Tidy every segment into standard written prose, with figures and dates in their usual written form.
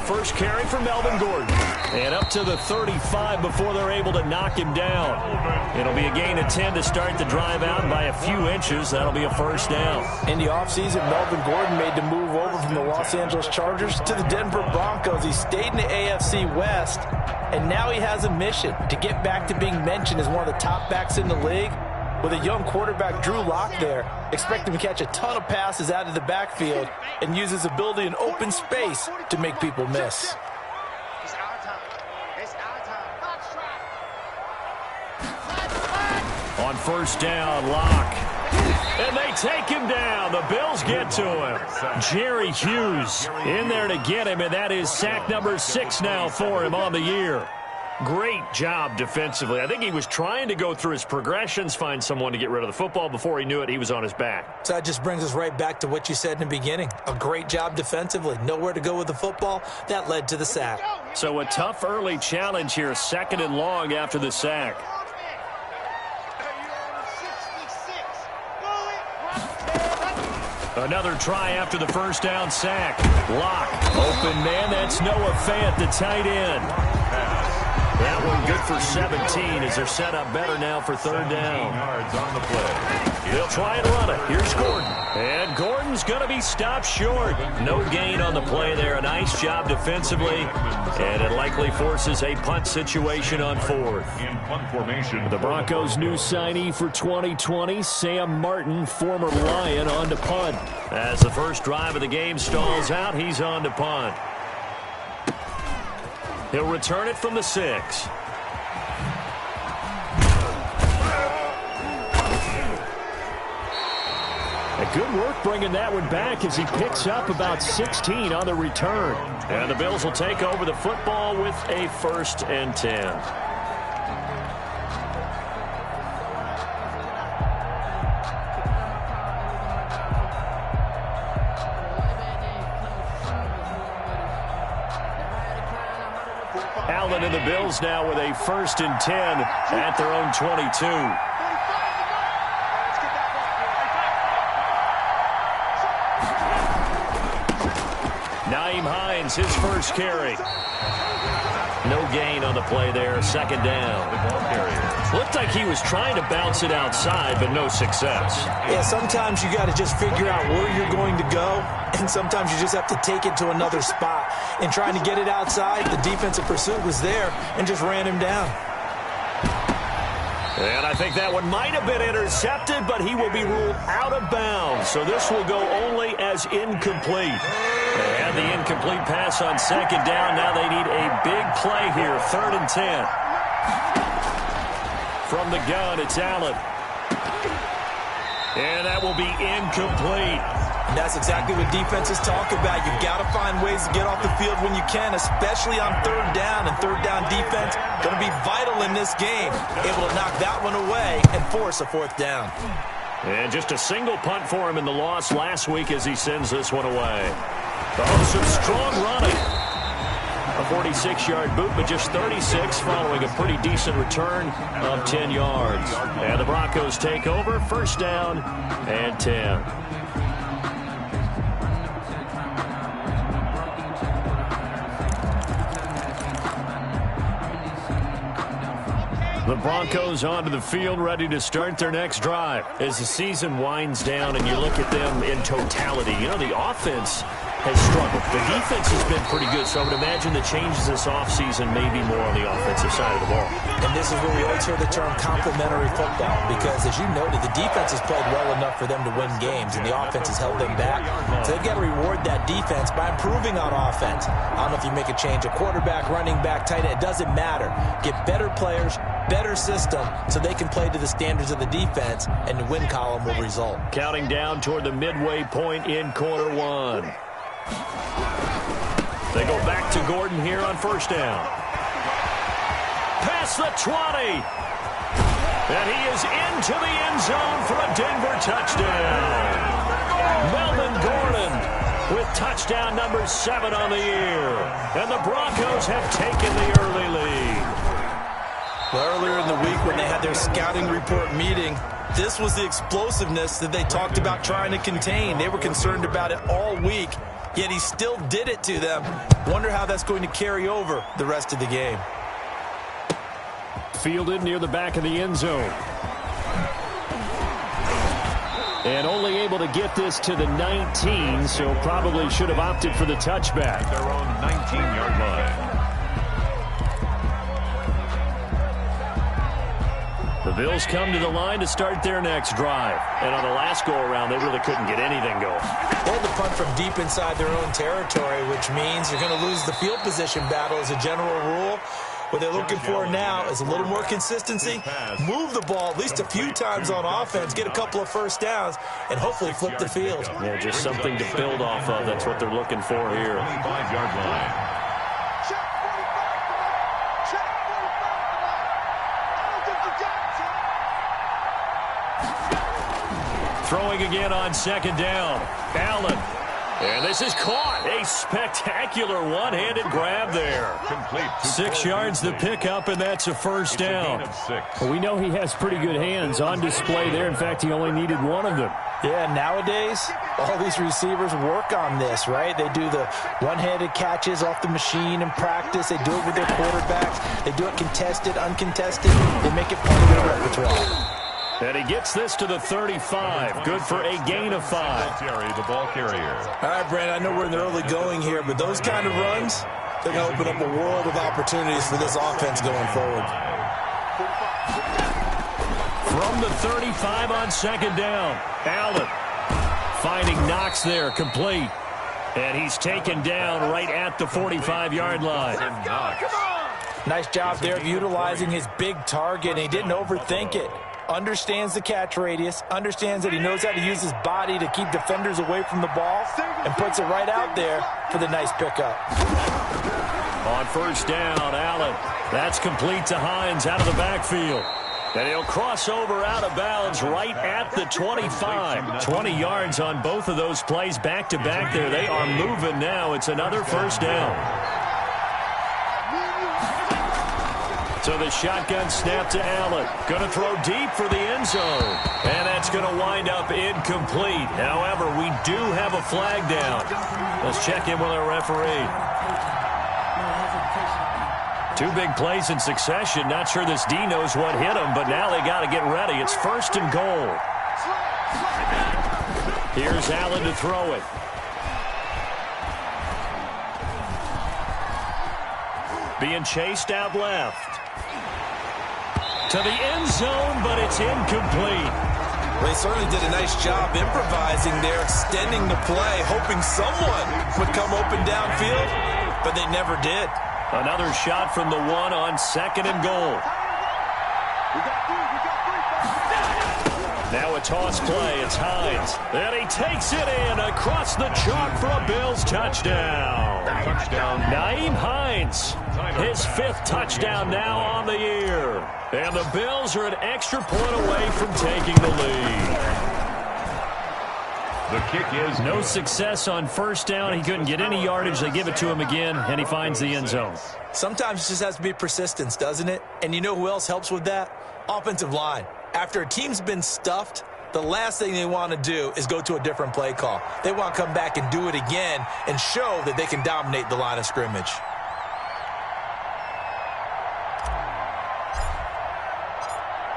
first carry for Melvin Gordon. And up to the 35 before they're able to knock him down. It'll be a gain of 10 to start the drive out by a few inches. That'll be a first down. In the offseason, Melvin Gordon made the move over from the Los Angeles Chargers to the Denver Broncos. He stayed in the AFC West, and now he has a mission to get back to being mentioned as one of the top backs in the league. With a young quarterback, Drew Lock, there, expect him to catch a ton of passes out of the backfield and use his ability in open space to make people miss. On first down, Lock. And they take him down. The Bills get to him. Jerry Hughes in there to get him, and that is sack number 6 now for him on the year. Great job defensively. I think he was trying to go through his progressions, find someone to get rid of the football. Before he knew it, he was on his back. So that just brings us right back to what you said in the beginning. A great job defensively. Nowhere to go with the football. That led to the sack. So a tough early challenge here, 2nd and long after the sack. Another try after the first down sack. Lock. Open man. That's Noah Fant, the tight end. That one good for 17 as they're set up better now for 3rd down. On the play. They'll try and run it. Here's Gordon. And Gordon's going to be stopped short. No gain on the play there. A nice job defensively. And it likely forces a punt situation on 4th. In punt formation. The Broncos' new signee for 2020, Sam Martin, former Lion, on to punt. As the first drive of the game stalls out, he's on to punt. He'll return it from the 6. Good work bringing that one back as he picks up about 16 on the return. And the Bills will take over the football with a 1st and 10. Allen and the Bills now with a 1st and 10 at their own 22. Nyheim Hines, his first carry. No gain on the play there. 2nd down. Looked like he was trying to bounce it outside, but no success. Yeah, sometimes you got to just figure out where you're going to go, and sometimes you just have to take it to another spot. And trying to get it outside, the defensive pursuit was there and just ran him down. And I think that one might have been intercepted, but he will be ruled out of bounds. So this will go only as incomplete. And the incomplete pass on 2nd down. Now they need a big play here. 3rd and 10. From the gun, it's Allen. And that will be incomplete. And that's exactly what defenses talk about. You've got to find ways to get off the field when you can, especially on 3rd down. And 3rd down defense going to be vital in this game. Able to knock that one away and force a 4th down. And just a single punt for him in the loss last week as he sends this one away. Oh, some strong running. A 46-yard boot, but just 36 following a pretty decent return of 10 yards. And the Broncos take over, 1st down and 10. The Broncos onto the field, ready to start their next drive. As the season winds down and you look at them in totality, you know, the offense has struggled. The defense has been pretty good, so I would imagine the changes this offseason may be more on the offensive side of the ball. And this is where we always hear the term complementary football, because as you noted, the defense has played well enough for them to win games, and the offense has held them back. So they've got to reward that defense by improving on offense. I don't know if you make a change, a quarterback, running back, tight end, it doesn't matter. Get better players, better system, so they can play to the standards of the defense, and the win column will result. Counting down toward the midway point in quarter 1. They go back to Gordon here on 1st down. Past the 20. And he is into the end zone for a Denver touchdown. Melvin Gordon with touchdown number 7 on the year. And the Broncos have taken the early lead. Well, earlier in the week when they had their scouting report meeting, this was the explosiveness that they talked about trying to contain. They were concerned about it all week. yet he still did it to them. Wonder how that's going to carry over the rest of the game. Fielded near the back of the end zone. And only able to get this to the 19, so probably should have opted for the touchback. Their own 19-yard line. The Bills come to the line to start their next drive. And on the last go-around, they really couldn't get anything going. They had to punt from deep inside their own territory, which means you're going to lose the field position battle as a general rule. What they're looking for now is a little more consistency, move the ball at least a few times on offense, get a couple of first downs, and hopefully flip the field. Yeah, just something to build off of. That's what they're looking for here. 25-yard line. Throwing again on second down. Allen. And this is caught. A spectacular one-handed grab there. Complete. 6 yards the pickup, and that's a first down. Well, we know he has pretty good hands on display there. In fact, he only needed one of them. Yeah, nowadays, all these receivers work on this, right? They do the one-handed catches off the machine in practice. They do it with their quarterbacks. They do it contested, uncontested. They make it part of their repertoire. And he gets this to the 35. Good for a gain of 5. Terry, the ball carrier. All right, Brandon, I know we're in the early going here, but those kind of runs, they're going to open up a world of opportunities for this offense going forward. From the 35 on second down, Allen finding Knox there, complete. And he's taken down right at the 45-yard line. Nice job there of utilizing his big target, and he didn't overthink it. Understands the catch radius, understands that he knows how to use his body to keep defenders away from the ball, and puts it right out there for the nice pickup. On first down, Allen. That's complete to Hines out of the backfield. And he'll cross over out of bounds right at the 25. 20 yards on both of those plays back-to-back there. They are moving now. It's another first down. So the shotgun snap to Allen. Going to throw deep for the end zone. And that's going to wind up incomplete. However, we do have a flag down. Let's check in with our referee. 2 big plays in succession. Not sure this D knows what hit him, but now they got to get ready. It's first and goal. Here's Allen to throw it. Being chased out left. To the end zone, but it's incomplete. They certainly did a nice job improvising there, extending the play, hoping someone would come open downfield, but they never did. Another shot from the 1 on second and goal. Now a toss play. It's Hines. And he takes it in across the chalk for a Bills touchdown. Nyheim Hines. His 5th touchdown now on the year. And the Bills are an extra point away from taking the lead. The kick is no success on first down. He couldn't get any yardage. They give it to him again, and he finds the end zone. Sometimes it just has to be persistence, doesn't it? And you know who else helps with that? Offensive line. After a team's been stuffed, the last thing they want to do is go to a different play call. They want to come back and do it again and show that they can dominate the line of scrimmage.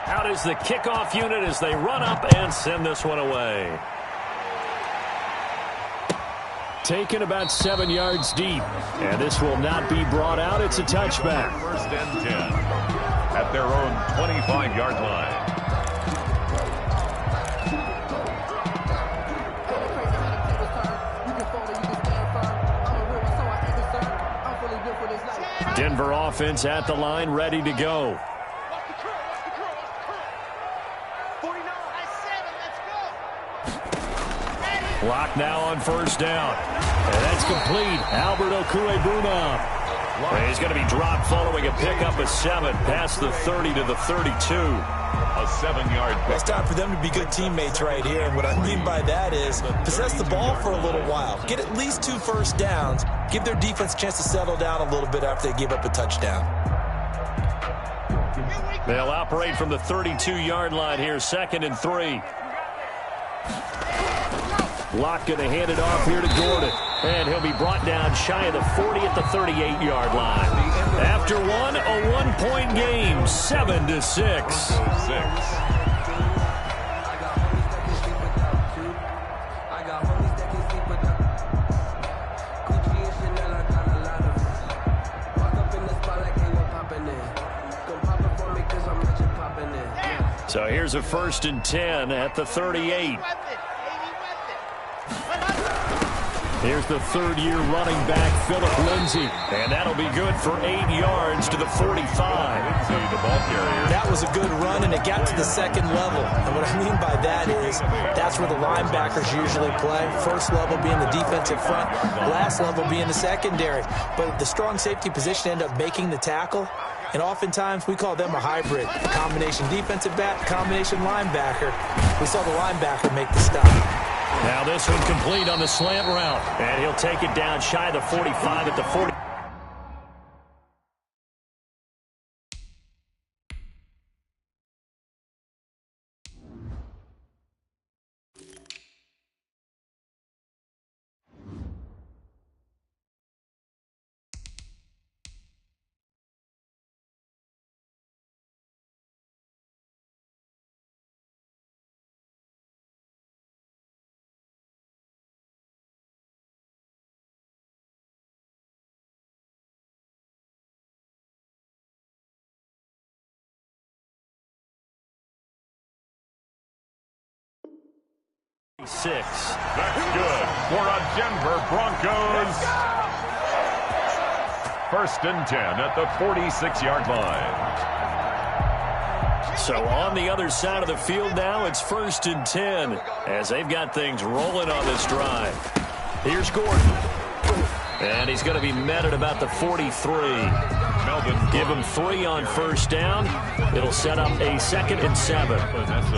Out is the kickoff unit as they run up and send this one away. Taken about 7 yards deep. And this will not be brought out. It's a touchback. First and 10 at their own 25-yard line. Denver offense at the line, ready to go. Lock now on first down. And that's complete. Albert Okwuegbunam. And he's going to be dropped following a pickup of 7 past the 30 to the 32. A 7-yard pick. It's time for them to be good teammates right here. And what I mean by that is possess the ball for a little while. Get at least 2 first downs. Give their defense a chance to settle down a little bit after they give up a touchdown. They'll operate from the 32-yard line here, 2nd and 3. Locke going to hand it off here to Gordon. And he'll be brought down shy of the 40 at the 38-yard line. After one, a one-point game, 7-6. So here's a 1st and 10 at the 38. Here's the third-year running back, Philip Lindsay. And that'll be good for 8 yards to the 45. That was a good run, and it got to the second level. And what I mean by that is that's where the linebackers usually play. First level being the defensive front, last level being the secondary. But the strong safety position ended up making the tackle. And oftentimes we call them a hybrid. Combination defensive back, combination linebacker. We saw the linebacker make the stop. Now this one complete on the slant route. And he'll take it down shy of the 45 at the 40. That's good for a Denver Broncos. 1st and 10 at the 46-yard line. So on the other side of the field now, it's 1st and 10 as they've got things rolling on this drive. Here's Gordon. And he's going to be met at about the 43. Give him 3 on 1st down. It'll set up a 2nd and 7.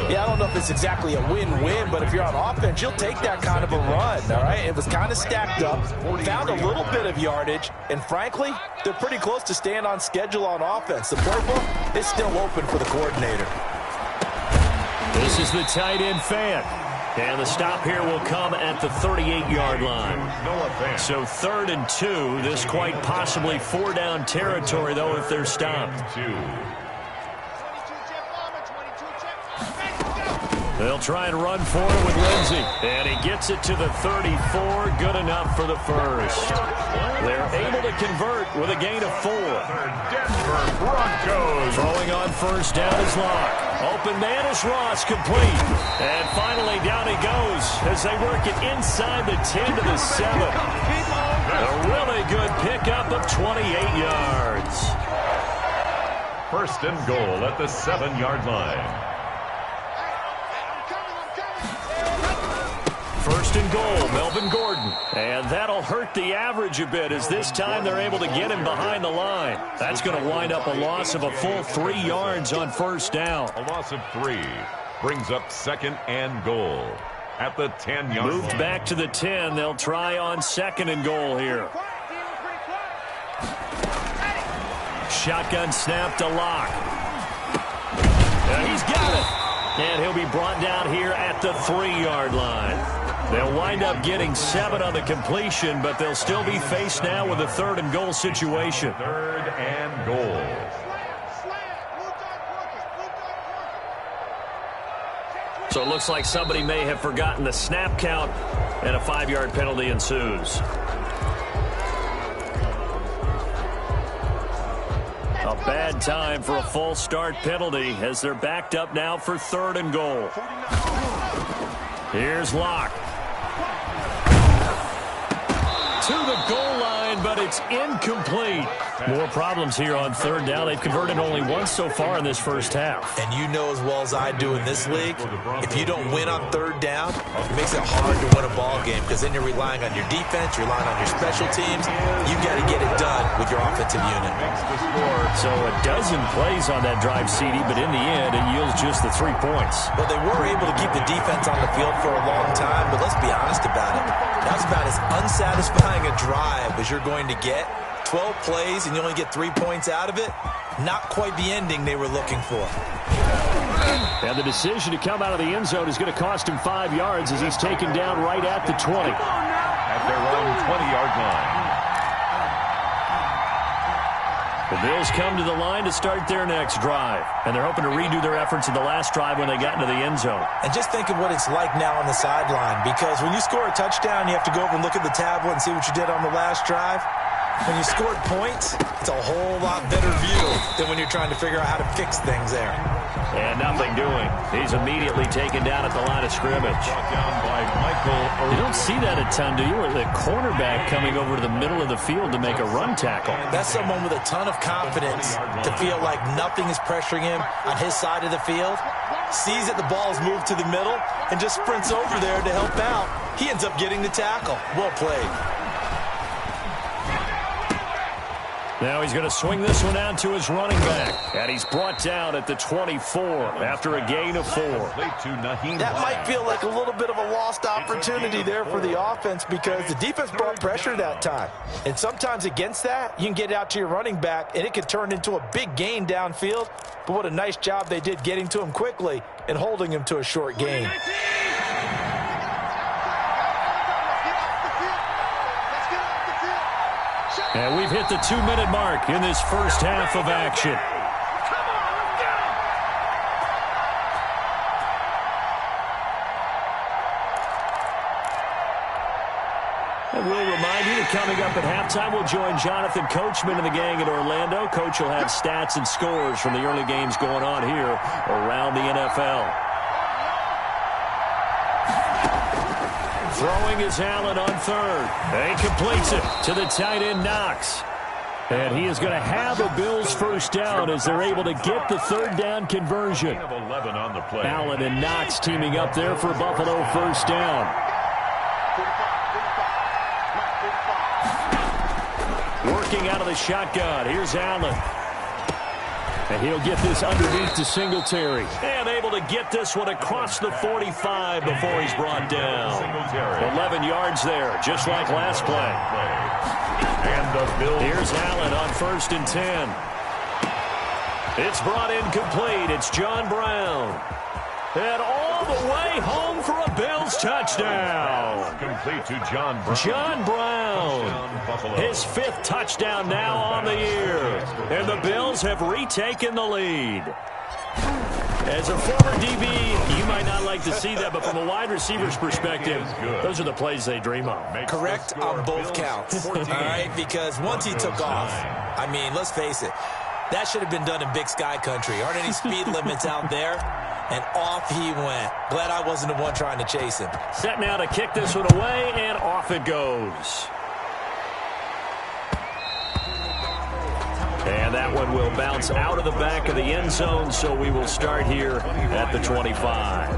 Yeah, I don't know if it's exactly a win-win, but if you're on offense, you'll take that kind of a run, all right? It was kind of stacked up, found a little bit of yardage, and frankly, they're pretty close to staying on schedule on offense. The playbook is still open for the coordinator. This is the tight end fan. And the stop here will come at the 38-yard line. So 3rd and 2. This quite possibly 4-down territory, though, if they're stopped. They'll try and run for it with Lindsay. And he gets it to the 34. Good enough for the first. They're able to convert with a gain of 4. Denver Broncos. Throwing on 1st down is Locke. Open man is Ross, complete. And finally down he goes as they work it inside the 10 to the 7. A really good pickup of 28 yards. 1st and goal at the 7-yard line. 1st and goal, Melvin Gordon. And that'll hurt the average a bit as this time they're able to get him behind the line. That's going to wind up a loss of a full 3 yards on 1st down. A loss of 3 brings up 2nd and goal at the 10-yard line. Moved back to the 10. They'll try on 2nd and goal here. Shotgun snap to Locke. And he's got it. And he'll be brought down here at the 3-yard line. They'll wind up getting 7 on the completion, but they'll still be faced now with a 3rd and goal situation. 3rd and goal. So it looks like somebody may have forgotten the snap count, and a 5-yard penalty ensues. A bad time for a false start penalty as they're backed up now for 3rd and goal. Here's Locke. To the goal line, but it's incomplete. More problems here on 3rd down. They've converted only once so far in this first half. And you know as well as I do in this league, if you don't win on 3rd down, it makes it hard to win a ball game because then you're relying on your defense, you're relying on your special teams. You got to get it done with your offensive unit. So a dozen plays on that drive, CD, but in the end, it yields just the 3 points. Well, they were able to keep the defense on the field for a long time, but let's be honest about it. That's about as unsatisfying a drive as you're going to get. 12 plays and you only get 3 points out of it. Not quite the ending they were looking for. And the decision to come out of the end zone is going to cost him 5 yards as he's taken down right at the 20. At their own The Bills come to the line to start their next drive, and they're hoping to redo their efforts in the last drive when they got into the end zone. And just think of what it's like now on the sideline, because when you score a touchdown, you have to go over and look at the tablet and see what you did on the last drive. When you scored points, it's a whole lot better view than when you're trying to figure out how to fix things there. And nothing doing. He's immediately taken down at the line of scrimmage. Down by Michael. You don't see that a ton, do you? The cornerback coming over to the middle of the field to make a run tackle. That's someone with a ton of confidence to feel like nothing is pressuring him on his side of the field. Sees that the ball's moved to the middle and just sprints over there to help out. He ends up getting the tackle. Well played. Now he's going to swing this one out to his running back. And he's brought down at the 24 after a gain of 4. That might feel like a little bit of a lost opportunity there for the offense because the defense brought pressure that time. And sometimes against that, you can get out to your running back, and it could turn into a big gain downfield. But what a nice job they did getting to him quickly and holding him to a short gain. And we've hit the 2-minute mark in this first half of action. And we'll remind you that coming up at halftime, we'll join Jonathan Coachman and the gang in Orlando. Coach will have stats and scores from the early games going on here around the NFL. Throwing is Allen on third. And he completes it to the tight end, Knox. And he is going to have a Bills first down as they're able to get the third down conversion. Allen and Knox teaming up there for Buffalo first down. Working out of the shotgun. Here's Allen. And he'll get this underneath to Singletary. And able to get this one across the 45 before he's brought down. 11 yards there, just like last play. And the Bills. Here's Allen on 1st and 10. It's brought in complete. It's John Brown. And all the way home for a Bills touchdown. Complete to John Brown. John Brown. His 5th touchdown now on the year. And the Bills have retaken the lead. As a former DB, you might not like to see that, but from a wide receiver's perspective, those are the plays they dream of. Correct on both counts. All right, because once he took off, I mean, let's face it, that should have been done in Big Sky country. Aren't any speed limits out there? And off he went. Glad I wasn't the one trying to chase him. Set now to kick this one away, and off it goes. And that one will bounce out of the back of the end zone, so we will start here at the 25.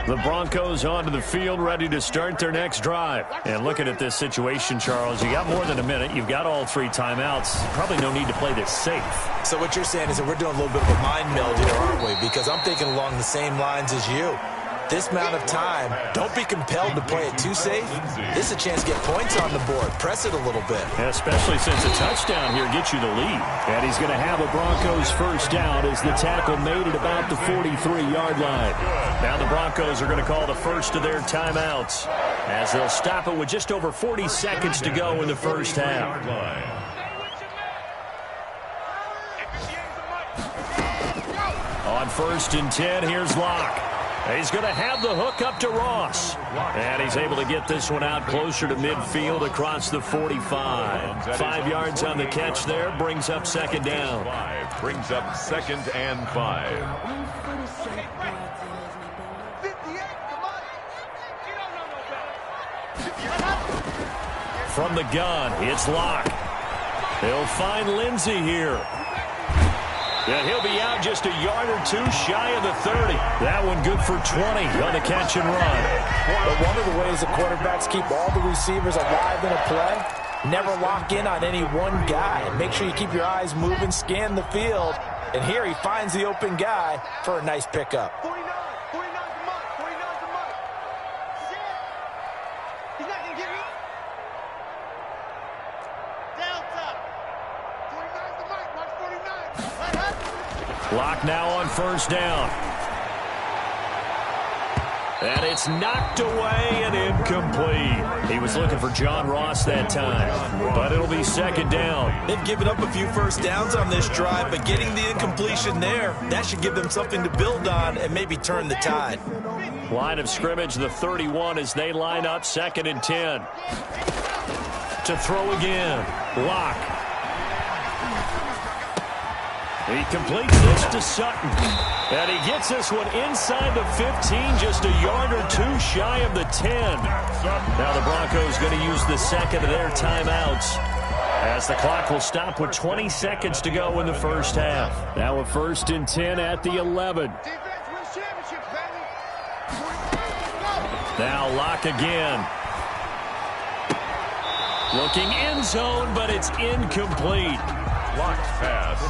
The Broncos onto the field, ready to start their next drive. And looking at this situation, Charles, you got more than a minute. You've got all 3 timeouts. Probably no need to play this safe. So what you're saying is that we're doing a little bit of a mind meld here, aren't we? Because I'm thinking along the same lines as you. This amount of time, don't be compelled to play it too safe. This is a chance to get points on the board. Press it a little bit. Especially since a touchdown here gets you the lead. And he's going to have a Broncos first down as the tackle made it about the 43-yard line. Now the Broncos are going to call the first of their timeouts as they'll stop it with just over 40 seconds to go in the first half. On 1st and 10, here's Locke. He's going to have the hook up to Ross. And he's able to get this one out closer to midfield across the 45. 5 yards on the catch there, brings up 2nd down. Brings up 2nd and 5. From the gun, it's Locke. He'll find Lindsey here. And he'll be out just a yard or 2 shy of the 30. That one good for 20 on the catch and run. But one of the ways the quarterbacks keep all the receivers alive in a play, never lock in on any one guy. Make sure you keep your eyes moving, scan the field. And here he finds the open guy for a nice pickup. 49's the mark. 49's the mark. He's not going to get me. Delta. 49's the mark. Mark 49. Locke now on 1st down. And it's knocked away and incomplete. He was looking for John Ross that time, but it'll be second down. They've given up a few first downs on this drive, but getting the incompletion there, that should give them something to build on and maybe turn the tide. Line of scrimmage, the 31 as they line up, 2nd and 10. To throw again, Locke. He completes this to Sutton. And he gets this one inside the 15, just a yard or two shy of the 10. Now the Broncos going to use the second of their timeouts, as the clock will stop with 20 seconds to go in the first half. Now a 1st and 10 at the 11. Now Locke again. Looking end zone, but it's incomplete. Locke's pass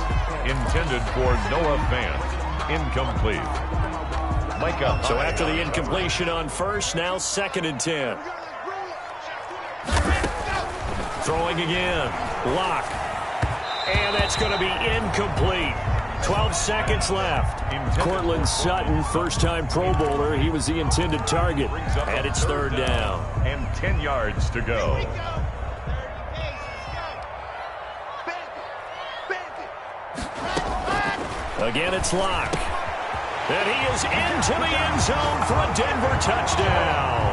intended for Noah Fant. Incomplete. So after the incompletion on first, now 2nd and 10. Throwing again. Locke. And that's going to be incomplete. 12 seconds left. Cortland Sutton, first-time Pro Bowler. He was the intended target. And it's 3rd down. And 10 yards to go. Again, it's Locke. And he is into the end zone for a Denver touchdown.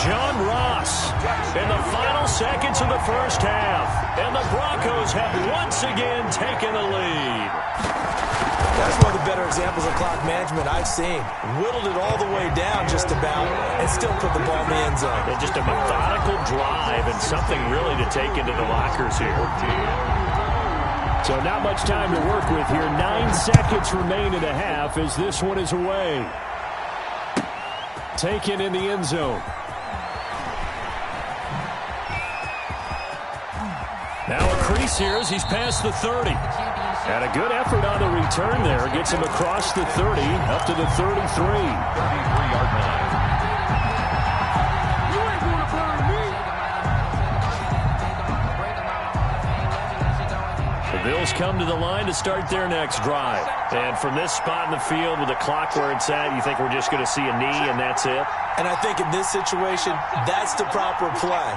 John Ross in the final seconds of the first half. And the Broncos have once again taken the lead. That's one of the better examples of clock management I've seen. Whittled it all the way down just about and still put the ball in the end zone. And just a methodical drive and something really to take into the lockers here. So not much time to work with here. 9 seconds remain in the half as this one is away. Taken in the end zone. Now a crease here as he's past the 30. And a good effort on the return there. Gets him across the 30 up to the 33. 33-yard line. Bills come to the line to start their next drive. And from this spot in the field with the clock where it's at, you think we're just going to see a knee and that's it? And I think in this situation, that's the proper play.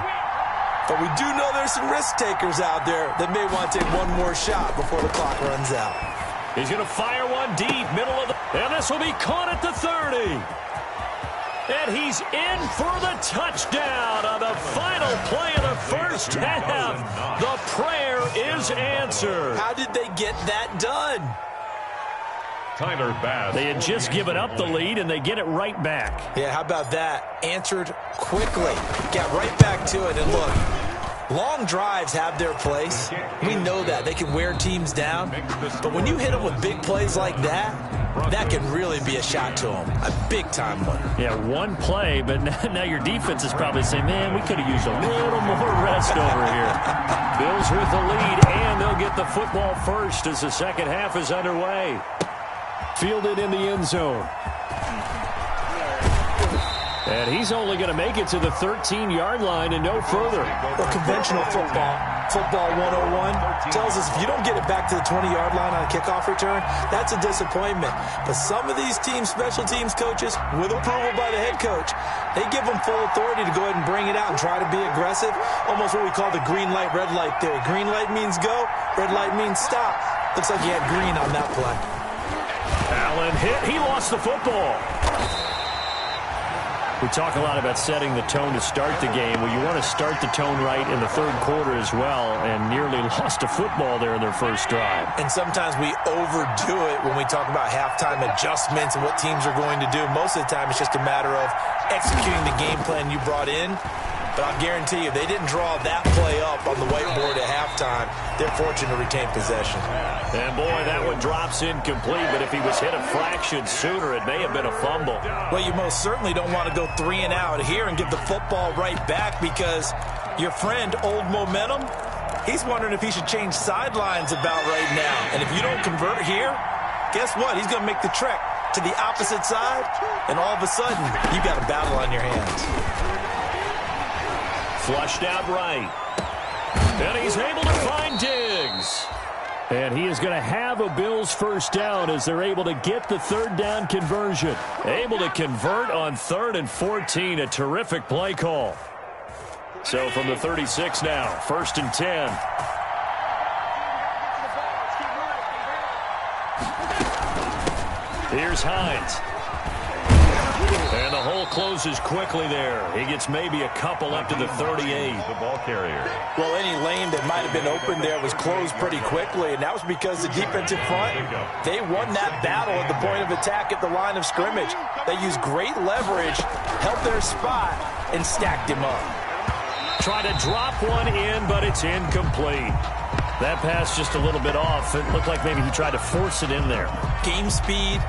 But we do know there's some risk takers out there that may want to take one more shot before the clock runs out. He's going to fire one deep, middle of the... And this will be caught at the 30. And he's in for the touchdown on the final play of the first half. The prayer is answered. How did they get that done? Tyler Bass. They had just given up the lead, and they get it right back. Yeah, how about that? Answered quickly. Got right back to it, and look, long drives have their place. We know that. They can wear teams down. But when you hit them with big plays like that, that can really be a shot to them. A big-time one. Yeah, one play, but now your defense is probably saying, man, we could have used a little more rest over here. Bills with the lead, and they'll get the football first as the second half is underway. Fielded in the end zone. And he's only going to make it to the 13-yard line and no further. Well, conventional football 101 tells us if you don't get it back to the 20-yard line on a kickoff return, that's a disappointment. But some of these teams, special teams coaches, with approval by the head coach, they give them full authority to go ahead and bring it out and try to be aggressive. Almost what we call the green light, red light theory. Green light means go, red light means stop. Looks like he had green on that play. Allen hit. He lost the football. We talk a lot about setting the tone to start the game. Well, you want to start the tone right in the third quarter as well, and nearly lost a football there in their first drive. And sometimes we overdo it when we talk about halftime adjustments and what teams are going to do. Most of the time, it's just a matter of executing the game plan you brought in. But I'll guarantee you, they didn't draw that play up on the whiteboard at halftime. They're fortunate to retain possession. And, boy, that one drops incomplete. But if he was hit a fraction sooner, it may have been a fumble. Well, you most certainly don't want to go 3 and out here and give the football right back because your friend, Old Momentum, he's wondering if he should change sidelines about right now. And if you don't convert here, guess what? He's going to make the trek to the opposite side, and all of a sudden, you've got a battle on your hands. Flushed out right. And he's able to find Diggs. And he is going to have a Bills first down as they're able to get the third down conversion. Able to convert on 3rd and 14. A terrific play call. So from the 36 now, 1st and 10. Here's Hines. And the hole closes quickly there. He gets maybe a couple up to the 38. The ball carrier. Well, any lane that might have been open there was closed pretty quickly, and that was because the defensive front, they won that battle at the point of attack at the line of scrimmage. They used great leverage, held their spot, and stacked him up. Try to drop one in, but it's incomplete. That pass just a little bit off. It looked like maybe he tried to force it in there. Game speed,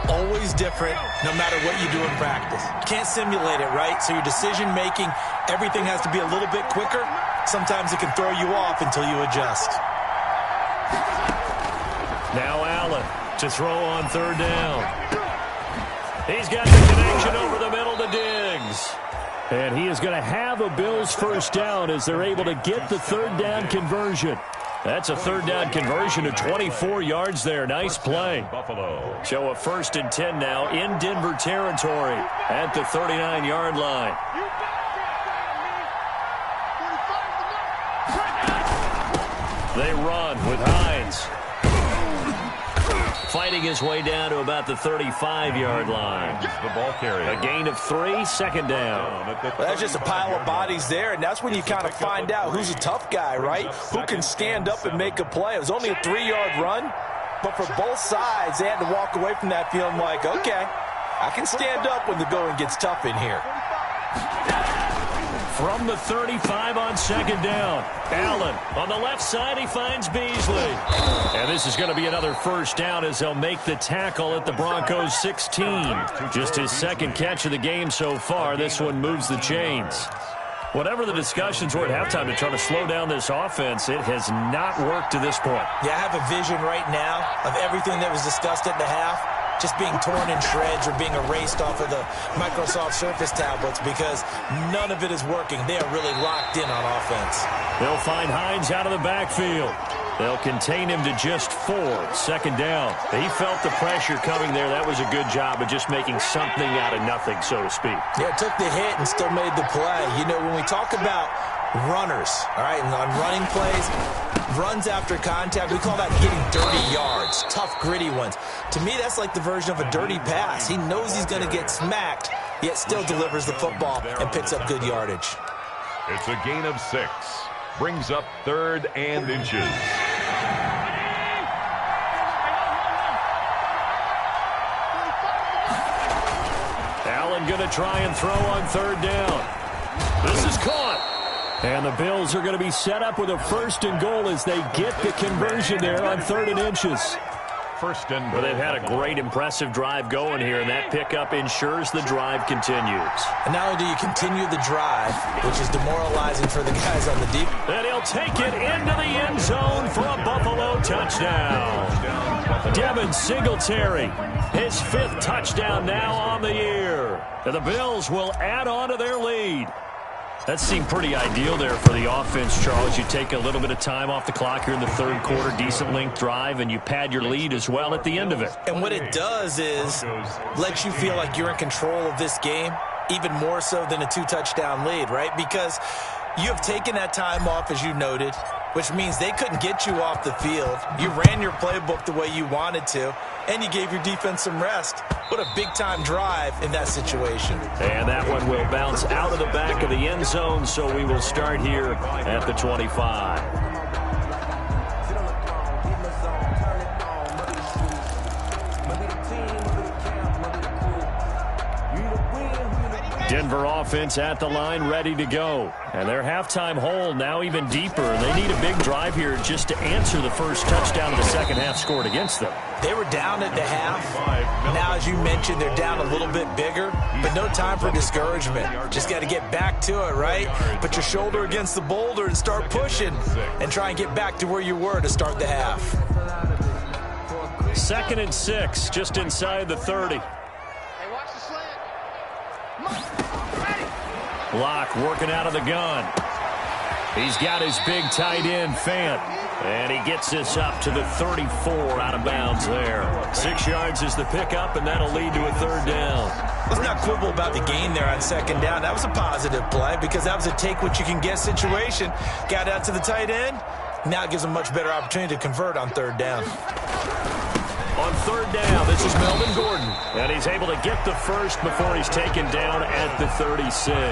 always different, no matter what you do in practice. You can't simulate it, right? So your decision-making, everything has to be a little bit quicker. Sometimes it can throw you off until you adjust. Now Allen to throw on 3rd down. He's got the connection over the middle to Diggs. And he is going to have a Bills first down as they're able to get the 3rd down conversion. That's a 3rd down conversion of 24 yards there. Nice play. Buffalo. So a 1st and 10 now in Denver territory at the 39-yard line. They run with Hines. Fighting his way down to about the 35-yard line. The ball carrier. A gain of 3, 2nd down. Well, that's just a pile of bodies there, and that's when you kind of find out who's a tough guy, right? Who can stand up and make a play. It was only a 3-yard run, but for both sides, they had to walk away from that feeling like, okay, I can stand up when the going gets tough in here. From the 35 on 2nd down. Allen on the left side, he finds Beasley. And this is going to be another first down as they'll make the tackle at the Broncos 16. Just his 2nd catch of the game so far. This one moves the chains. Whatever the discussions were at halftime to try to slow down this offense, it has not worked to this point. Yeah, I have a vision right now of everything that was discussed at the half just being torn in shreds or being erased off of the Microsoft Surface tablets because none of it is working. They are really locked in on offense. They'll find Hines out of the backfield. They'll contain him to just 4. 2nd down. He felt the pressure coming there. That was a good job of just making something out of nothing, so to speak. Yeah, took the hit and still made the play. You know, when we talk about runners, all right, and on running plays, runs after contact, we call that getting dirty yards, tough, gritty ones. To me, that's like the version of a dirty pass. He knows he's going to get smacked, yet still delivers the football and picks up good yardage. It's a gain of 6. Brings up 3rd and inches. Allen going to try and throw on 3rd down. This is caught. And the Bills are going to be set up with a 1st and goal as they get the conversion there on 3rd and inches. 1st and Well, they've had a great, impressive drive going here, and that pickup ensures the drive continues. And not only do you continue the drive, which is demoralizing for the guys on the deep. And he'll take it into the end zone for a Buffalo touchdown. Devin Singletary, his 5th touchdown now on the year. And the Bills will add on to their lead. That seemed pretty ideal there for the offense, Charles. You take a little bit of time off the clock here in the 3rd quarter, decent length drive, and you pad your lead as well at the end of it. And what it does is lets you feel like you're in control of this game, even more so than a 2-touchdown lead, right? Because you have taken that time off, as you noted, which means they couldn't get you off the field. You ran your playbook the way you wanted to, and you gave your defense some rest. What a big-time drive in that situation. And that one will bounce out of the back of the end zone, so we will start here at the 25. Denver offense at the line, ready to go. And their halftime hole now even deeper. They need a big drive here just to answer the first touchdown of the 2nd half scored against them. They were down at the half. Now, as you mentioned, they're down a little bit bigger, but no time for discouragement. Just got to get back to it, right? Put your shoulder against the boulder and start pushing and try and get back to where you were to start the half. 2nd and 6, just inside the 30. Locke working out of the gun. He's got his big tight end, Fant. And he gets this up to the 34 out of bounds there. 6 yards is the pickup, and that'll lead to a third down. Let's not quibble about the gain there on second down. That was a positive play because that was a take-what-you-can-get situation. Got out to the tight end. Now it gives him a much better opportunity to convert on third down. On third down, this is Melvin Gordon. And he's able to get the first before he's taken down at the 36.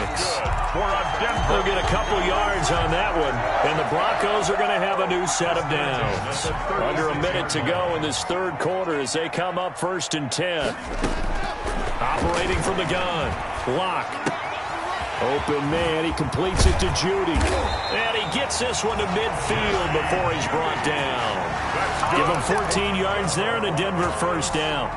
They'll get a couple yards on that one. And the Broncos are going to have a new set of downs. Under a minute to go in this third quarter as they come up 1st and 10. Operating from the gun. Lock. Open man. He completes it to Judy. And he gets this one to midfield before he's brought down. Give him 14 yards there and a Denver first down.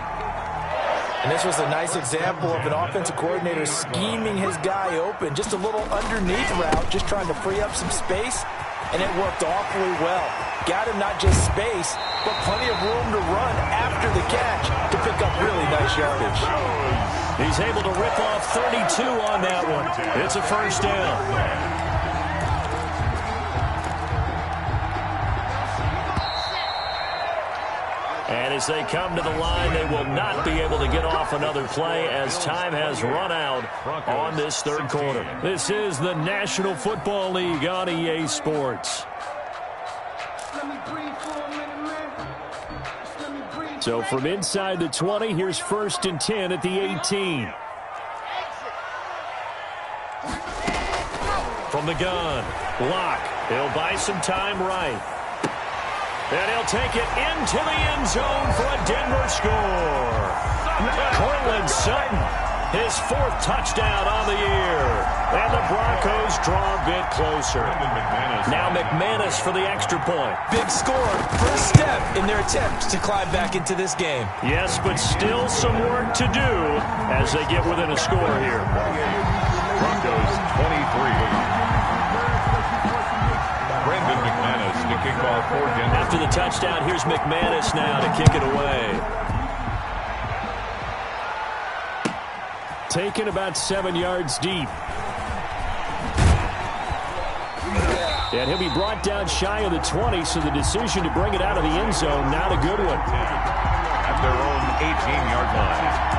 And this was a nice example of an offensive coordinator scheming his guy open. Just a little underneath route, just trying to free up some space. And it worked awfully well. Got him not just space, but plenty of room to run after the catch to pick up really nice yardage. He's able to rip off 32 on that one. It's a first down. And as they come to the line, they will not be able to get off another play as time has run out on this third quarter. This is the National Football League on EA Sports. So from inside the 20, here's 1st and 10 at the 18. From the gun, Lock. He'll buy some time right. And he'll take it into the end zone for a Denver score. Cortland Sutton, his 4th touchdown on the year. And the Broncos draw a bit closer. Now McManus for the extra point. Big score, first step in their attempt to climb back into this game. Yes, but still some work to do as they get within a score here. Broncos 23. Brandon McManus to kick off for Denver. After the touchdown, here's McManus now to kick it away. Taken about 7 yards deep. And he'll be brought down shy of the 20, so the decision to bring it out of the end zone, not a good one. At their own 18-yard line.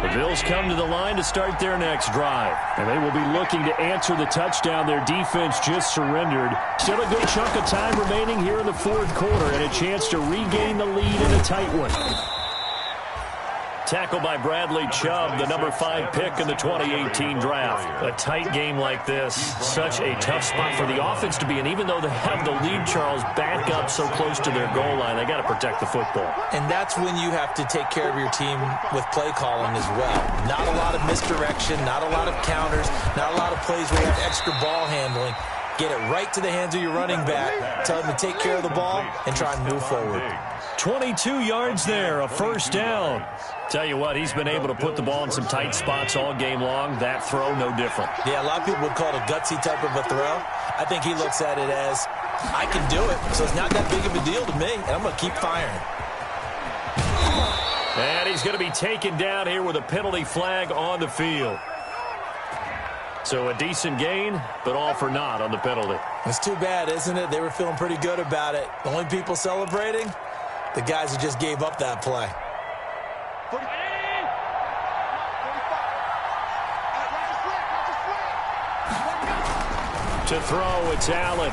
The Bills come to the line to start their next drive. And they will be looking to answer the touchdown their defense just surrendered. Still a good chunk of time remaining here in the fourth quarter and a chance to regain the lead in a tight one. Tackle by Bradley Chubb, the number 5 pick in the 2018 draft. A tight game like this, such a tough spot for the offense to be in. Even though they have the lead, Charles, back up so close to their goal line, they got to protect the football. And that's when you have to take care of your team with play calling as well. Not a lot of misdirection, not a lot of counters, not a lot of plays where you have extra ball handling. Get it right to the hands of your running back. Tell him to take care of the ball and try and move forward. 22 yards there, a first down. Tell you what, he's been able to put the ball in some tight spots all game long. That throw, no different. Yeah, a lot of people would call it a gutsy type of a throw. I think he looks at it as, I can do it, so it's not that big of a deal to me, and I'm going to keep firing. And he's going to be taken down here with a penalty flag on the field. So a decent gain, but all for naught on the penalty. It's too bad, isn't it? They were feeling pretty good about it. The only people celebrating, the guys who just gave up that play. To throw, it's Allen.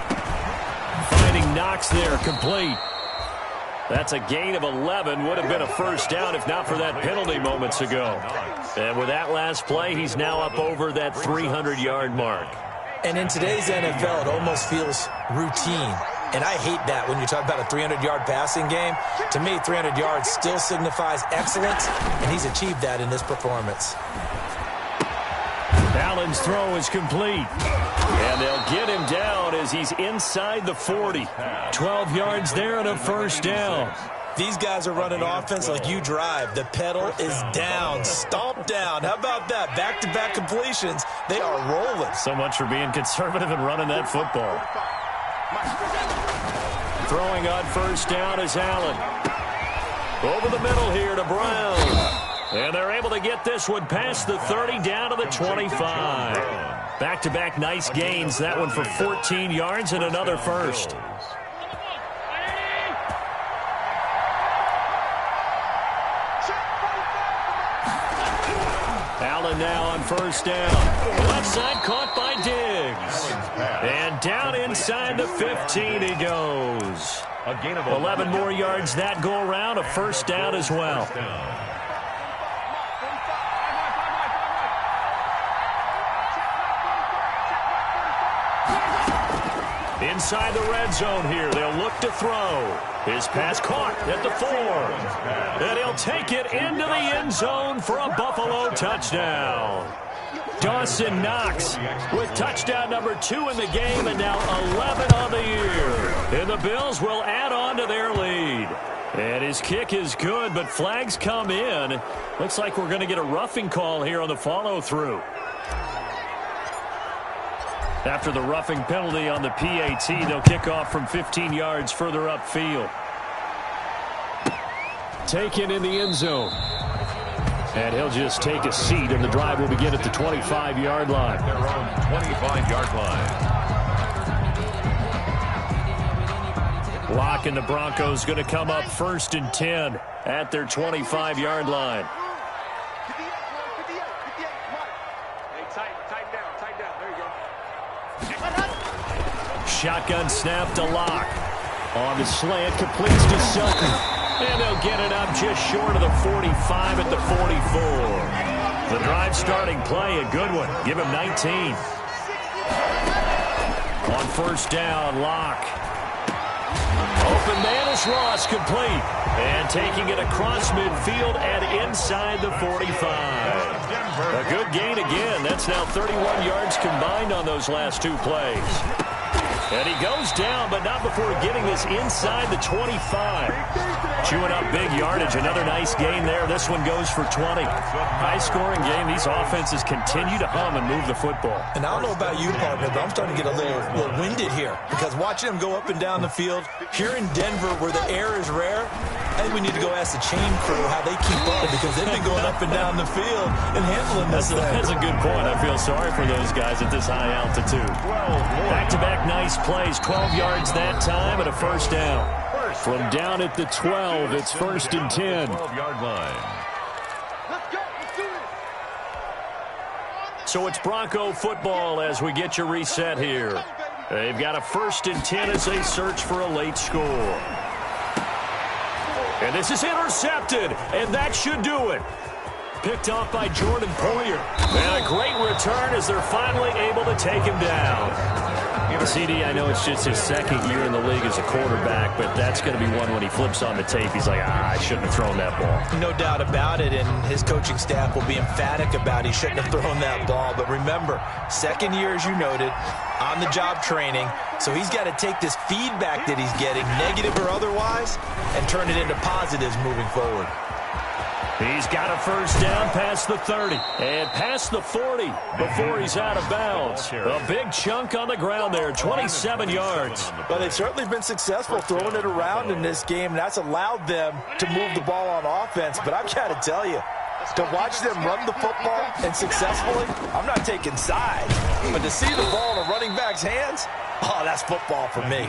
Finding Knox there, complete. That's a gain of 11. Would have been a first down if not for that penalty moments ago. And with that last play, he's now up over that 300-yard mark. And in today's NFL, it almost feels routine. And I hate that when you talk about a 300-yard passing game. To me, 300 yards still signifies excellence, and he's achieved that in this performance. Allen's throw is complete. And they'll get him down as he's inside the 40. 12 yards there and a first down. These guys are running offense like you drive. The pedal is down, stomp down. How about that? Back-to-back completions. They are rolling. So much for being conservative and running that football. Throwing on first down is Allen. Over the middle here to Brown. And they're able to get this one past the 30 down to the 25. Back-to-back nice gains. That one for 14 yards and another first. Allen now on first down. Left side caught by Diggs. And down inside the 15 he goes. A gain of 11 more yards that go around. A first down as well. Inside the red zone here. They'll look to throw. His pass caught at the 4. And he'll take it into the end zone for a Buffalo touchdown. Dawson Knox with touchdown number 2 in the game and now 11 on the year. And the Bills will add on to their lead. And his kick is good, but flags come in. Looks like we're going to get a roughing call here on the follow-through. After the roughing penalty on the PAT, they'll kick off from 15 yards further upfield. Taken in the end zone. And he'll just take a seat, and the drive will begin at the 25-yard line. Their own 25-yard line. Locke and the Broncos going to come up 1st and 10 at their 25-yard line. Shotgun snap to Locke. On the slant, completes to Sutton. And they'll get it up just short of the 45 at the 44. The drive starting play, a good one. Give him 19. On first down, Locke. Open man is Ross, complete. And taking it across midfield and inside the 45. A good gain again. That's now 31 yards combined on those last 2 plays. And he goes down, but not before getting this inside the 25. Chewing up big yardage. Another nice gain there. This one goes for 20. High-scoring game. These offenses continue to hum and move the football. And I don't know about you, partner, but I'm starting to get a little winded here. Because watching them go up and down the field, here in Denver where the air is rare, I think we need to go ask the chain crew how they keep up. Because they've been going up and down the field and handling this thing. That's a good point. I feel sorry for those guys at this high altitude. Back-to-back nice plays. 12 yards that time and a first down. From down at the 12, it's 1st and 10. 12-yard line. So it's Bronco football as we get you reset here. They've got a 1st and 10 as they search for a late score. And this is intercepted, and that should do it. Picked off by Jordan Poyer. And a great return as they're finally able to take him down. CD, I know it's just his 2nd year in the league as a quarterback, but that's going to be one when he flips on the tape. He's like, I shouldn't have thrown that ball. No doubt about it, and his coaching staff will be emphatic about he shouldn't have thrown that ball. But remember, 2nd year, as you noted, on-the-job training, so he's got to take this feedback that he's getting, negative or otherwise, and turn it into positives moving forward. He's got a first down past the 30 and past the 40 before he's out of bounds. A big chunk on the ground there, 27 yards. Well, they've certainly been successful throwing it around in this game, and that's allowed them to move the ball on offense. But I've got to tell you, to watch them run the football and successfully, I'm not taking sides. But to see the ball in a running back's hands, oh, that's football for me.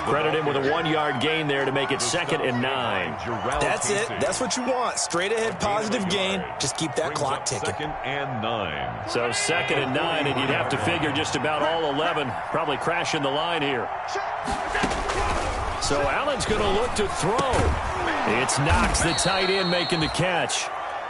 Credit him with a 1-yard gain there to make it 2nd and 9. That's it. That's what you want. Straight ahead positive gain. Just keep that clock ticking. 2nd and 9. So 2nd and 9, and you'd have to figure just about all 11 probably crashing the line here. So Allen's going to look to throw. It's Knox, the tight end, making the catch.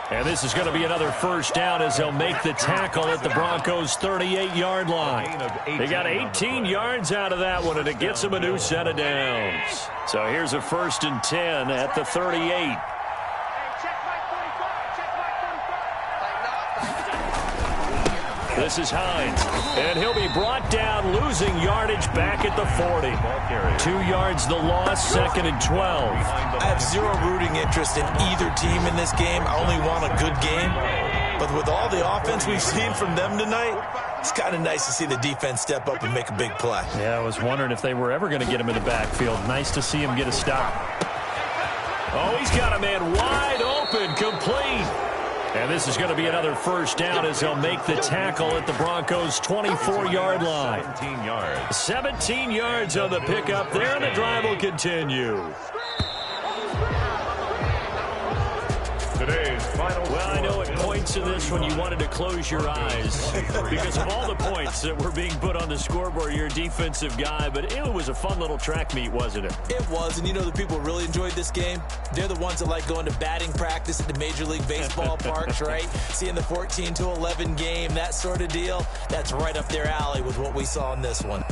And this is going to be another first down as they'll make the tackle at the Broncos' 38-yard line. They got 18 yards out of that one, and it gets them a new set of downs. So here's a 1st and 10 at the 38. This is Hines, and he'll be brought down, losing yardage back at the 40. 2 yards the loss, 2nd and 12. I have zero rooting interest in either team in this game. I only want a good game. But with all the offense we've seen from them tonight, it's kind of nice to see the defense step up and make a big play. Yeah, I was wondering if they were ever going to get him in the backfield. Nice to see him get a stop. Oh, he's got a man wide open, complete. And this is going to be another first down as he'll make the tackle at the Broncos' 24-yard line. 17 yards. 17 yards on the pickup there, and the drive will continue. Today's final Well, I know at points in this when you wanted to close your eyes because of all the points that were being put on the scoreboard. You're a defensive guy, but it was a fun little track meet, wasn't it? It was, and you know the people who really enjoyed this game? They're the ones that like going to batting practice at the Major League Baseball parks, right? Seeing the 14-11 game, that sort of deal. That's right up their alley with what we saw in this one.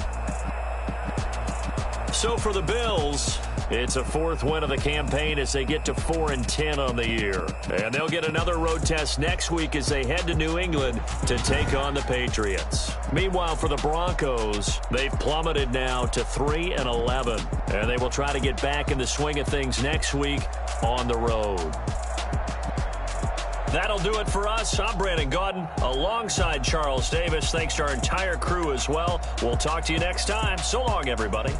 So for the Bills, it's a fourth win of the campaign as they get to 4-10 on the year. And they'll get another road test next week as they head to New England to take on the Patriots. Meanwhile, for the Broncos, they've plummeted now to 3-11. And they will try to get back in the swing of things next week on the road. That'll do it for us. I'm Brandon Gaudin alongside Charles Davis. Thanks to our entire crew as well. We'll talk to you next time. So long, everybody.